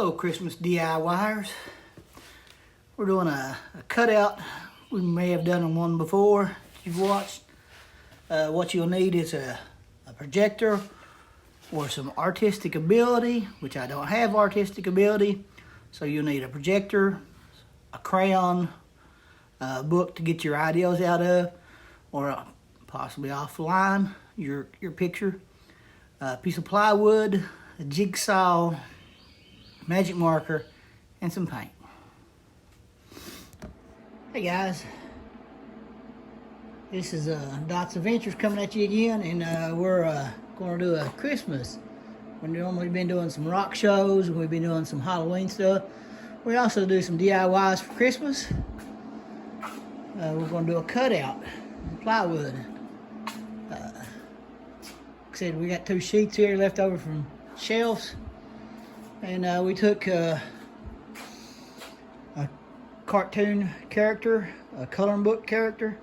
Hello, Christmas DIYers. We're doing a cutout. We may have done one before if you've watched. What you'll need is a projector or some artistic ability, which I don't have artistic ability. So you'll need a projector, a crayon, a book to get your ideas out of, or possibly offline, your picture, a piece of plywood, a jigsaw, magic marker, and some paint. Hey guys, this is Dots Adventures coming at you again, and we're going to do a Christmas. We've normally been doing some rock shows, and we've been doing some Halloween stuff. We also do some DIYs for Christmas. We're going to do a cutout, plywood. Like I said, we got 2 sheets here left over from shelves. And we took a cartoon character, a coloring book character.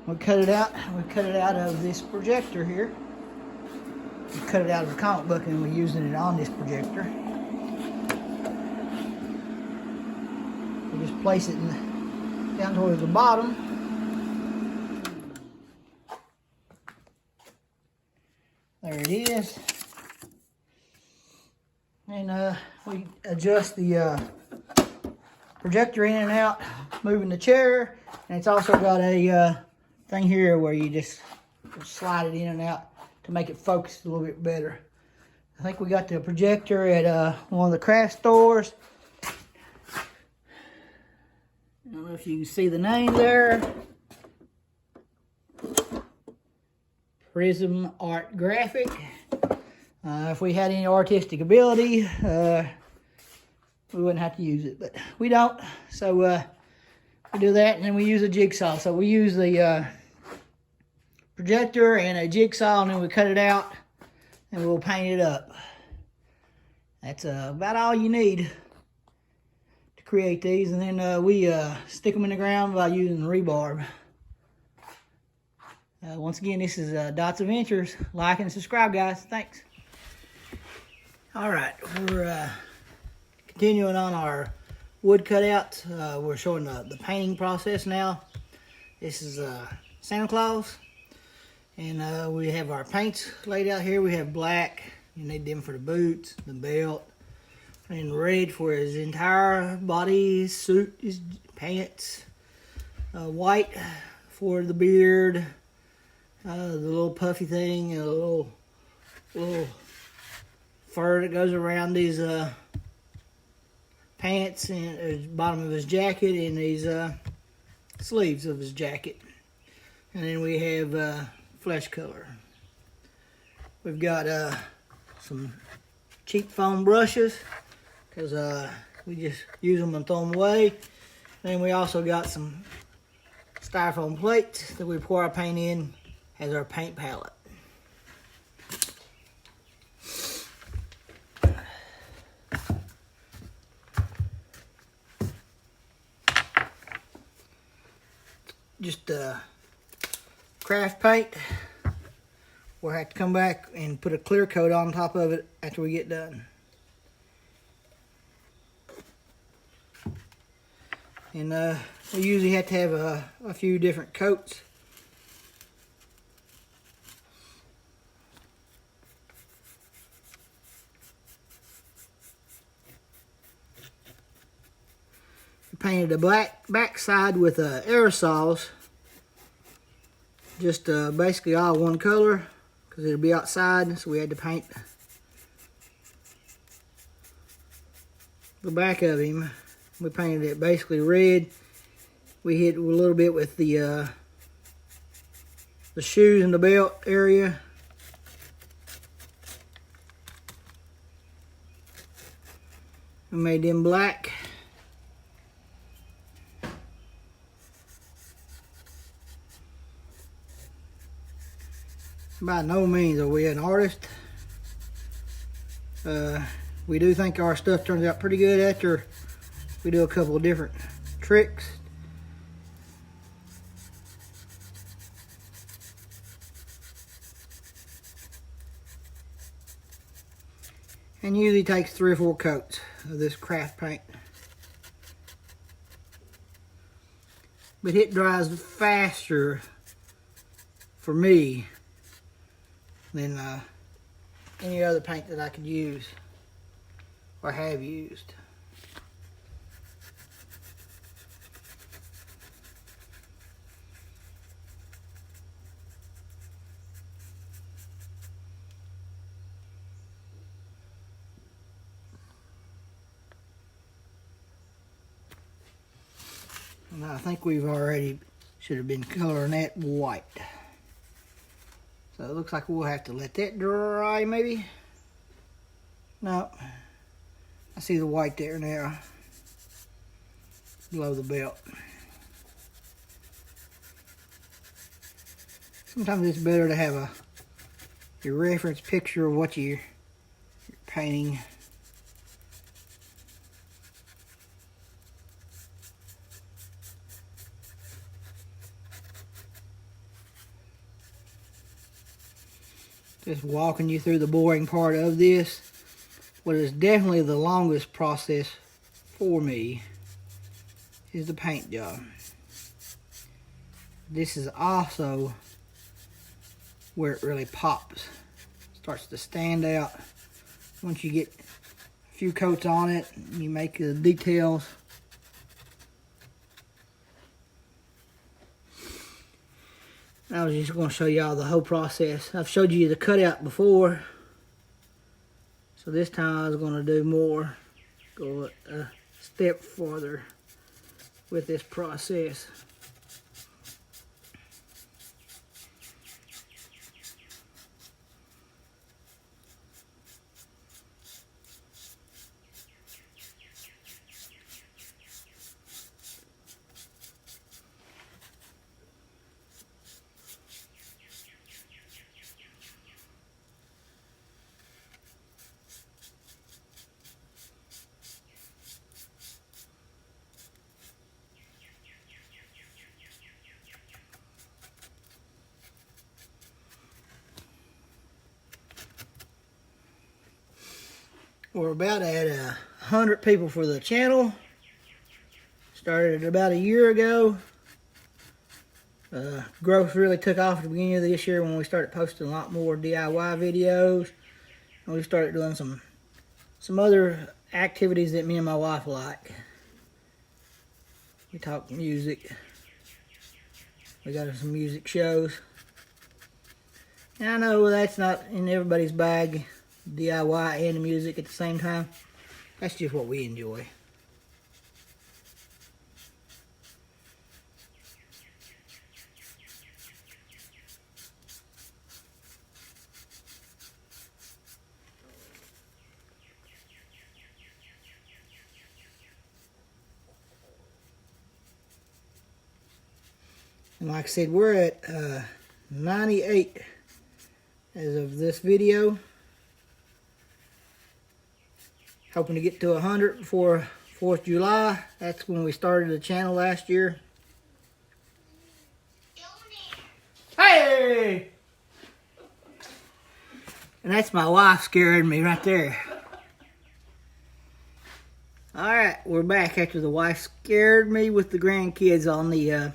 We cut it out. We cut it out of this projector here. We cut it out of a comic book, and we're using it on this projector. We just place it down towards the bottom. There it is. And we adjust the projector in and out, moving the chair. And it's also got a thing here where you just slide it in and out to make it focus a little bit better. I think we got the projector at one of the craft stores. I don't know if you can see the name there. Prism Art Graphic. If we had any artistic ability, we wouldn't have to use it, but we don't. So we do that, and then we use a jigsaw. So we use the projector and a jigsaw, and then we cut it out, and we'll paint it up. That's about all you need to create these, and then we stick them in the ground by using rebarb. Once again, this is Dots Adventures. Like and subscribe, guys. Thanks. Alright, we're continuing on our wood cutouts. We're showing the painting process now. This is Santa Claus. And we have our paints laid out here. We have black. You need them for the boots, the belt. And red for his entire body, his suit, his pants. White for the beard. The little puffy thing, and a little fur that goes around these pants and the bottom of his jacket and these sleeves of his jacket. And then we have flesh color. We've got some cheap foam brushes because we just use them and throw them away. Then we also got some styrofoam plates that we pour our paint in as our paint palette. Just craft paint. We'll have to come back and put a clear coat on top of it after we get done. And we usually have to have a few different coats. Painted the black backside with aerosols, just basically all one color because it'll be outside, so we had to paint the back of him. We painted it basically red. We hit a little bit with the shoes and the belt area. We made them black. By no means are we an artist. We do think our stuff turns out pretty good after we do a couple of different tricks. and usually takes 3 or 4 coats. of this craft paint. But it dries faster for me than any other paint that I could use or have used. And I think we've already should have been coloring that white. So it looks like we'll have to let that dry maybe. No, I see the white there now below the belt. Sometimes it's better to have your reference picture of what you're painting. Just walking you through the boring part of this. What is definitely the longest process for me is the paint job. This is also where it really pops. Starts to stand out. Once you get a few coats on it, you make the details. I was just going to show y'all the whole process. I've showed you the cutout before. So this time I was going to do more. Go a step farther with this process. We're about at 100 people for the channel. Started about a year ago. Growth really took off at the beginning of this year when we started posting a lot more DIY videos. And we started doing some other activities that me and my wife like. We talk music. We got some music shows. And I know that's not in everybody's bag. DIY and the music at the same time. That's just what we enjoy. And like I said, we're at 98 as of this video. Hoping to get to 100 before 4th of July. That's when we started the channel last year. Hey! And that's my wife scaring me right there. Alright, we're back after the wife scared me with the grandkids on the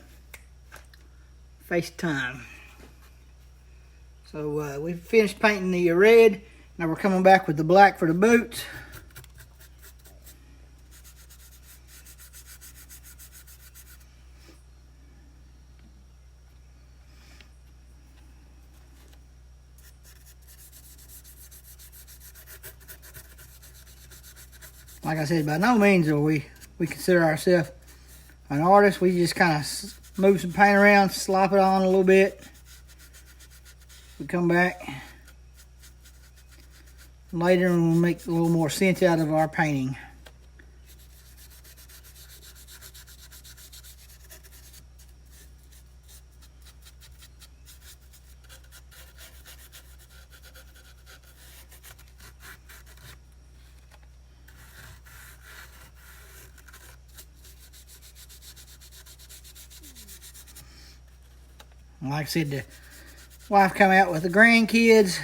FaceTime. So we finished painting the red. Now we're coming back with the black for the boots. Like I said, by no means are we consider ourselves an artist. We just kind of move some paint around, slop it on a little bit. We come back later and we'll make a little more sense out of our painting. Like I said, the wife come out with the grandkids.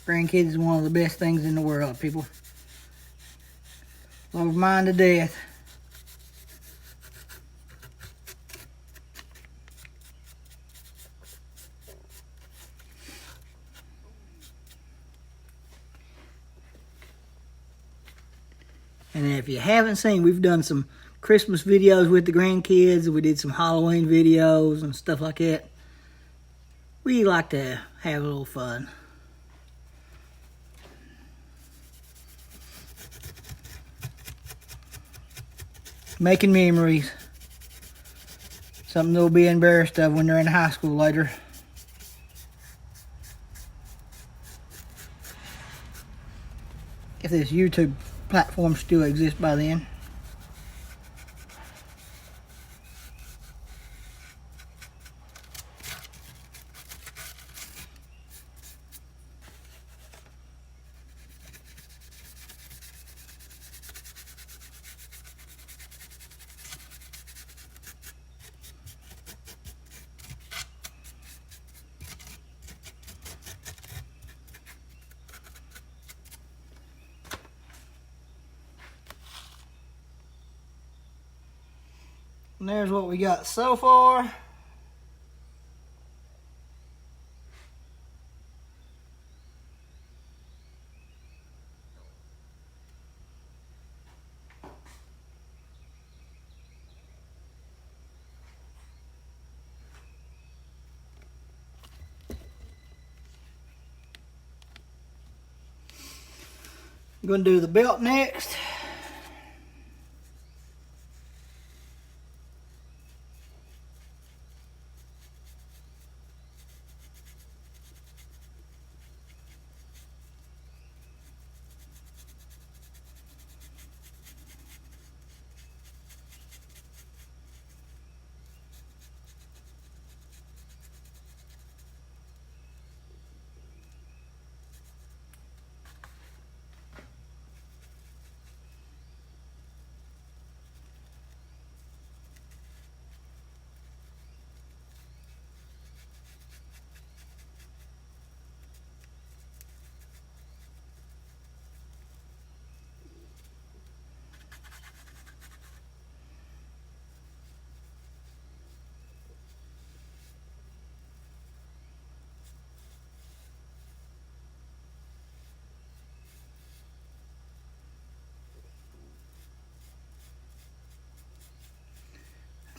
Grandkids is one of the best things in the world, people. Love mine to death. And if you haven't seen, we've done some Christmas videos with the grandkids. We did some Halloween videos and stuff like that. We like to have a little fun. Making memories. Something they'll be embarrassed of when they're in high school later. If this YouTube platform still exists by then. And there's what we got so far. I'm going to do the belt next.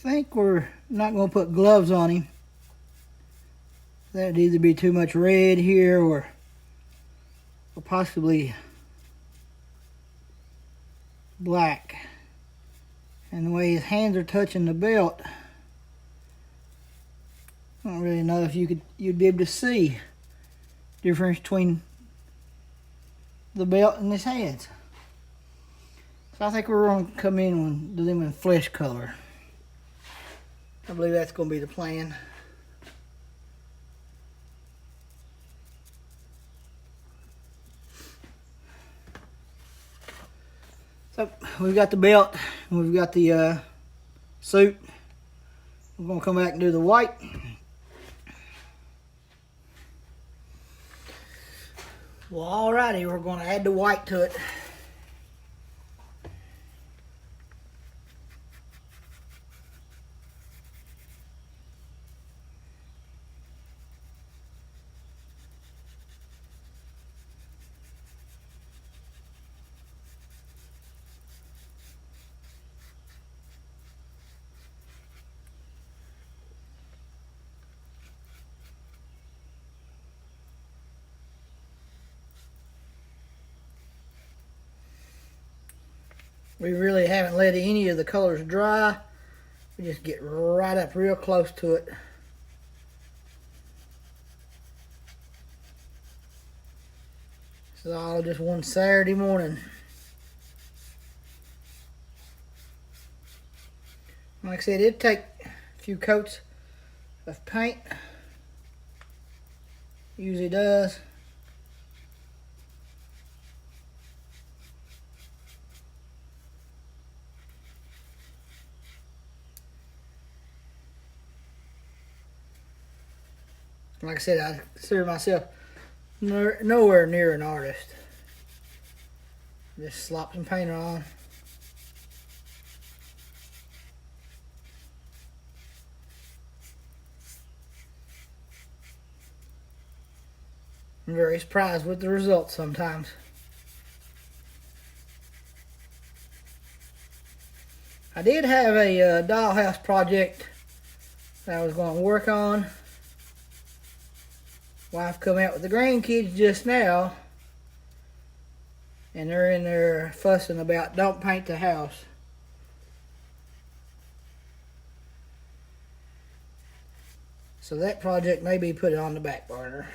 I think we're not going to put gloves on him. That'd either be too much red here or possibly black. And the way his hands are touching the belt, I don't really know if you'd be able to see the difference between the belt and his hands. So I think we're going to come in and do them in flesh color. I believe that's going to be the plan. So we've got the belt, and we've got the suit. We're going to come back and do the white. Well, alrighty, we're going to add the white to it. We really haven't let any of the colors dry. We just get right up real close to it. This is all just one Saturday morning. Like I said, it'd take a few coats of paint. Usually does. Like I said, I consider myself nowhere near an artist. Just slop some paint on. I'm very surprised with the results sometimes. I did have a dollhouse project that I was going to work on. Wife come out with the grandkids just now, and they're in there fussing about don't paint the house. So that project may be put on the back burner.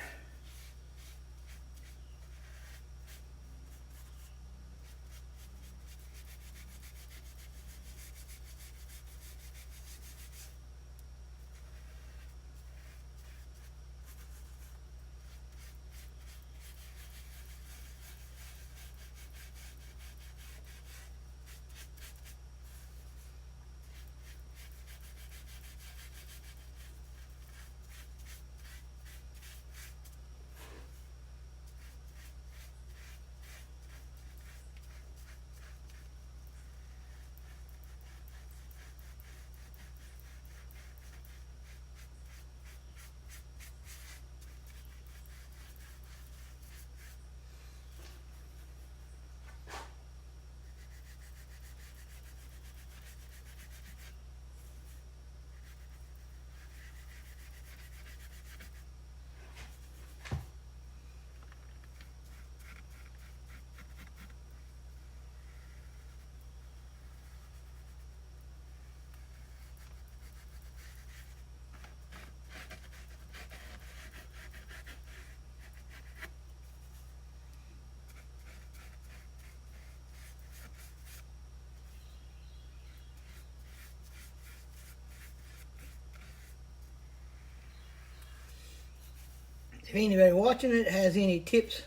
If anybody watching it has any tips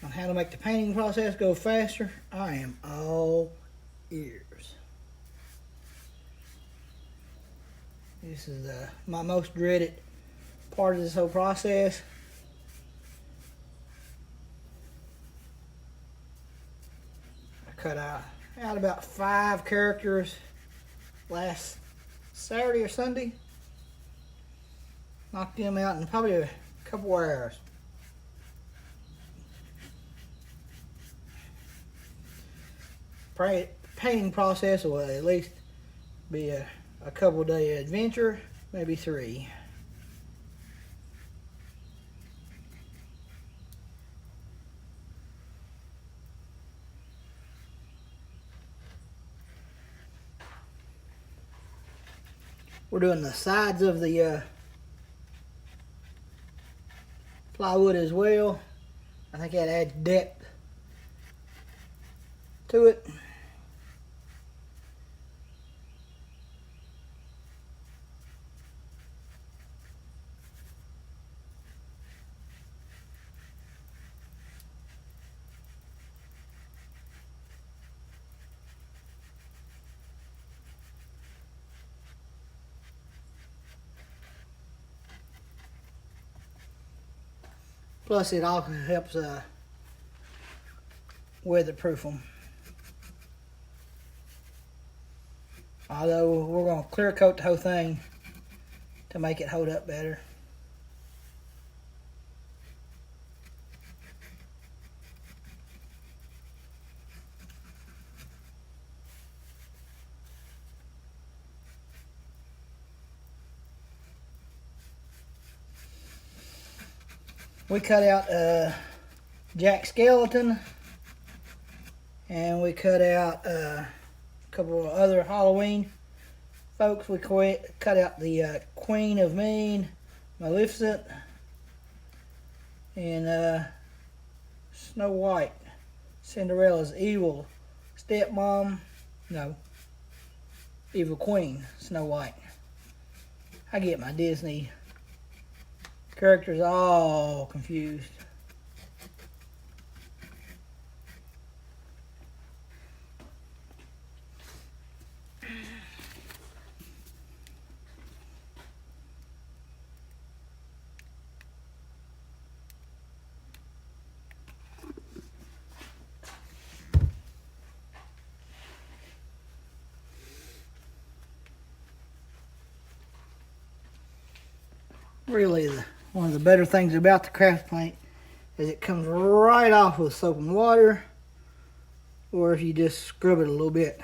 on how to make the painting process go faster, I am all ears. This is my most dreaded part of this whole process. I cut out about 5 characters last Saturday or Sunday. Knocked them out in probably a couple hours. Painting process will at least be a couple day adventure, maybe 3. We're doing the sides of the plywood as well. I think that adds depth to it. Plus, it also helps weatherproof them. Although we're going to clear coat the whole thing to make it hold up better. We cut out Jack Skeleton, and we cut out a couple of other Halloween folks. We cut out the Queen of Mean, Maleficent, and Snow White, Cinderella's evil stepmom. No, evil queen, Snow White. I get my Disney characters all confused. Really, one of the better things about the craft paint as it comes right off with soap and water, or if you just scrub it a little bit.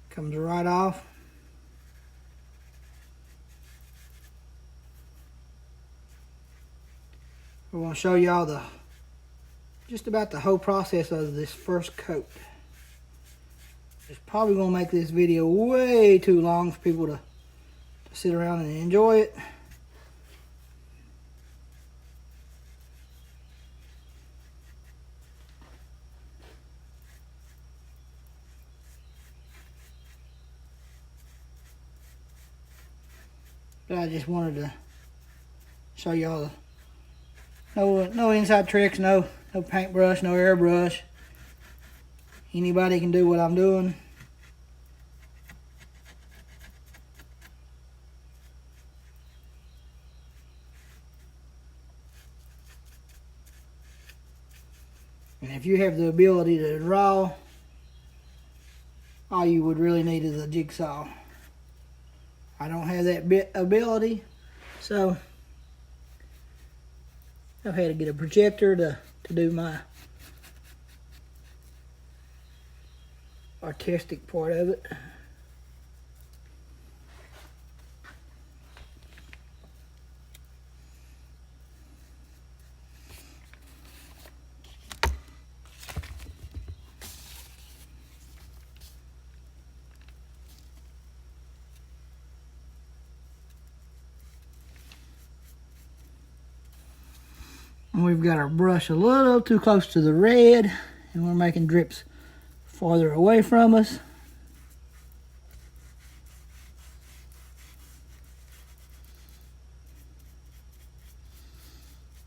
Comes right off. I want to show y'all just about the whole process of this first coat. It's probably going to make this video way too long for people to sit around and enjoy it. But I just wanted to show y'all no inside tricks, no paintbrush, no airbrush. Anybody can do what I'm doing. And if you have the ability to draw, all you would really need is a jigsaw. I don't have that ability, so I've had to get a projector to do my artistic part of it. And we've got our brush a little too close to the red, and we're making drips farther away from us.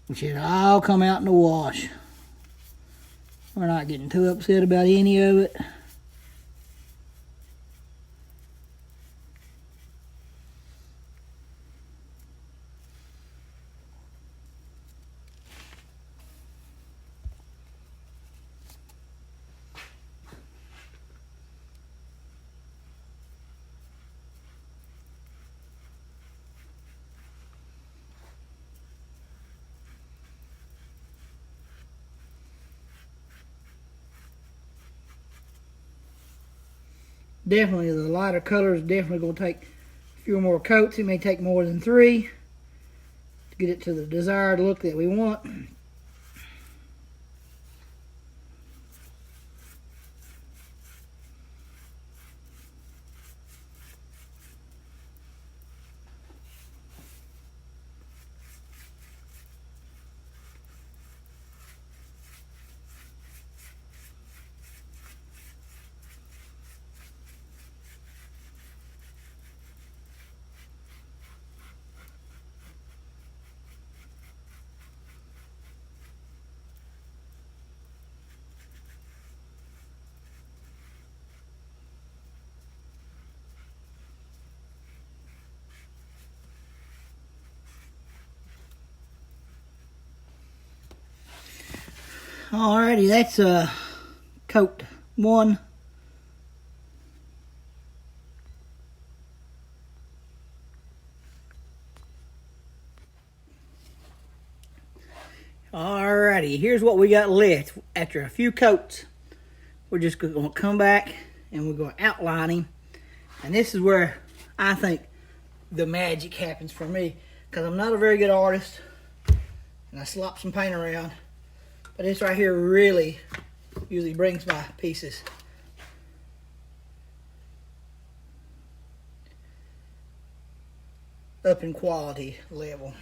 It should all come out in the wash. We're not getting too upset about any of it. Definitely, the lighter color is definitely going to take a few more coats. It may take more than 3 to get it to the desired look that we want. Alrighty, that's coat 1. Alrighty, here's what we got left. After a few coats, we're just going to come back and we're going to outline him. And this is where I think the magic happens for me, because I'm not a very good artist and I slop some paint around. But this right here really usually brings my pieces up in quality level.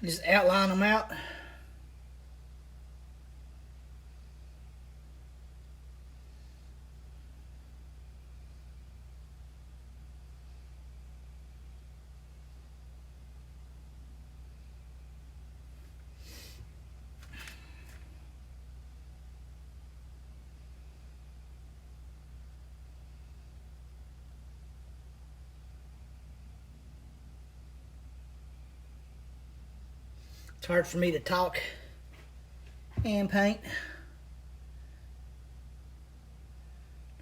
Just outline them out. It's hard for me to talk and paint.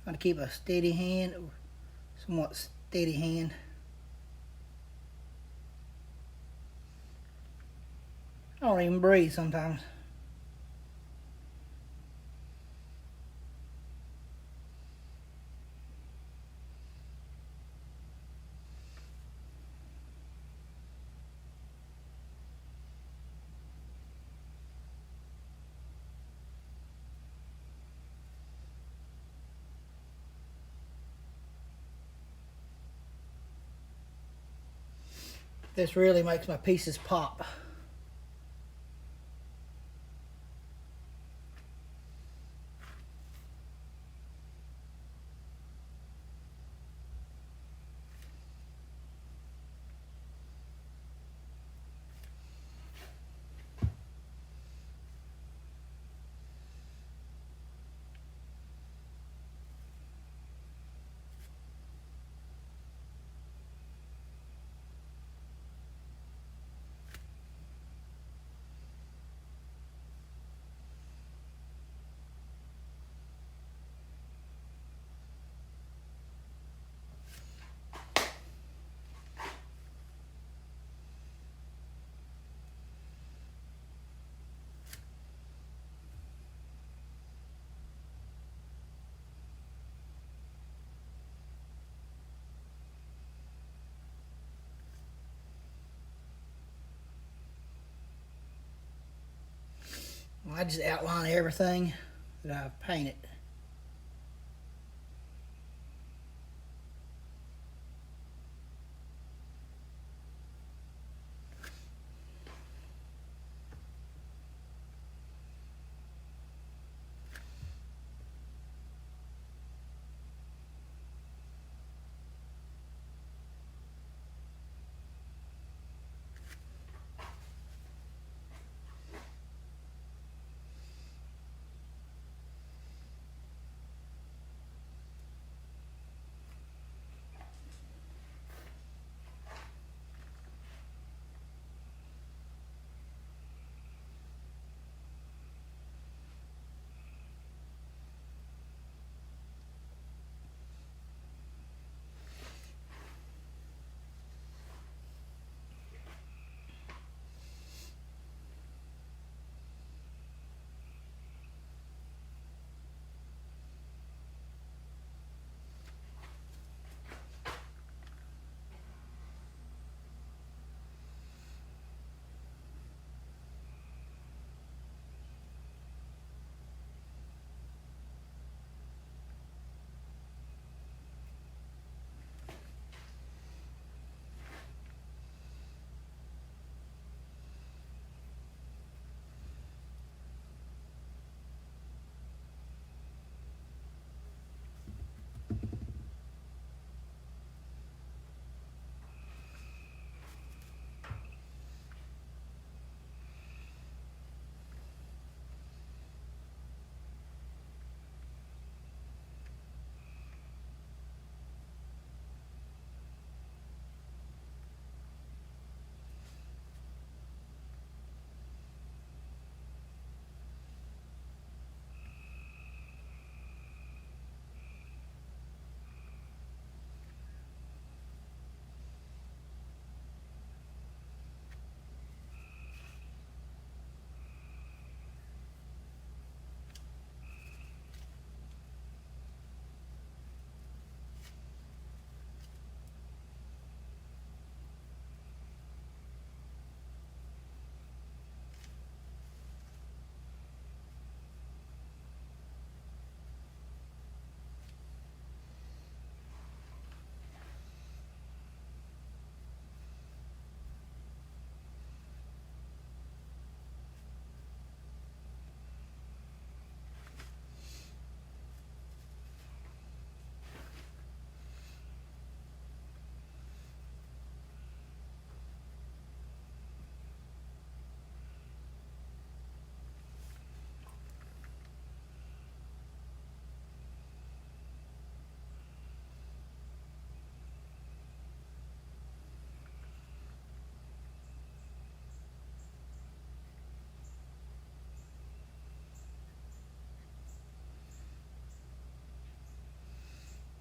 Trying to keep a steady hand, or somewhat steady hand. I don't even breathe sometimes. This really makes my pieces pop. I just outline everything that I've painted.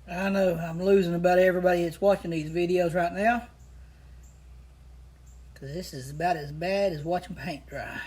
I know I'm losing about everybody that's watching these videos right now, because this is about as bad as watching paint dry.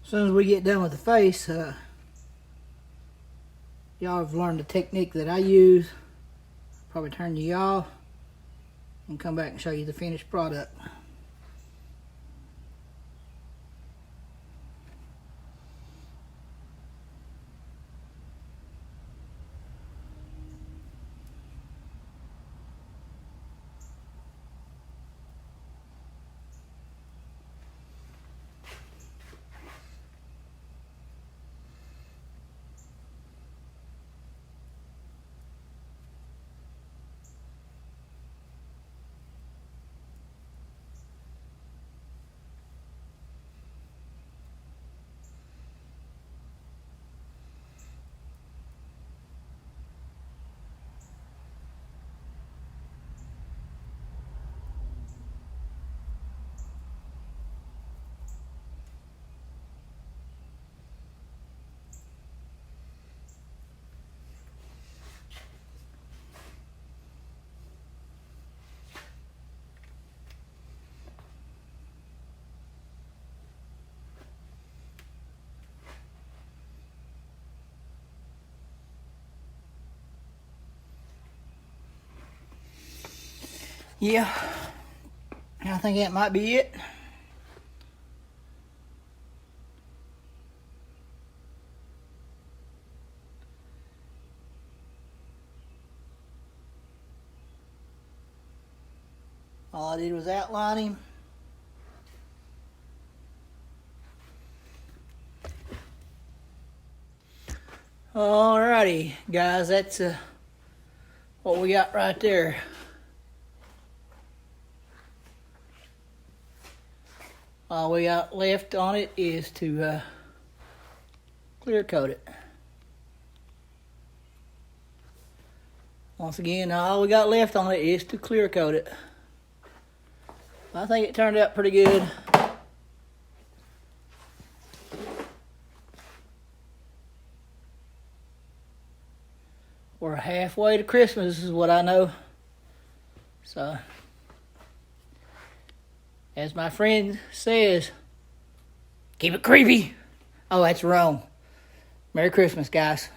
As soon as we get done with the face, y'all have learned the technique that I use. Probably turn you off and come back and show you the finished product. Yeah, I think that might be it. All I did was outline him. Alrighty, guys, that's what we got right there. All we got left on it is to clear coat it. Once again, all we got left on it is to clear coat it. I think it turned out pretty good. We're halfway to Christmas is what I know. So, as my friend says, keep it creepy. Oh, that's wrong. Merry Christmas, guys.